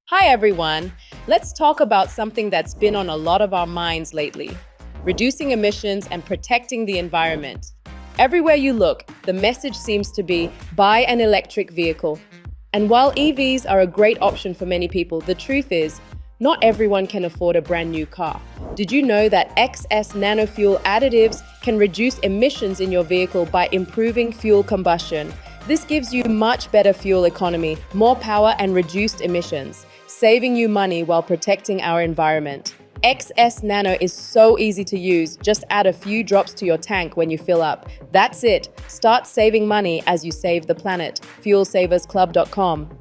Hi everyone! Let's talk about something that's been on a lot of our minds lately: reducing emissions and protecting the environment. Everywhere you look, the message seems to be buy an electric vehicle. And while EVs are a great option for many people, the truth is, not everyone can afford a brand new car. Did you know that XS fuel additives can reduce emissions in your vehicle by improving fuel combustion? This gives you much better fuel economy, more power and reduced emissions, saving you money while protecting our environment. XSNANO is so easy to use. Just add a few drops to your tank when you fill up. That's it. Start saving money as you save the planet. FuelSaversClub.com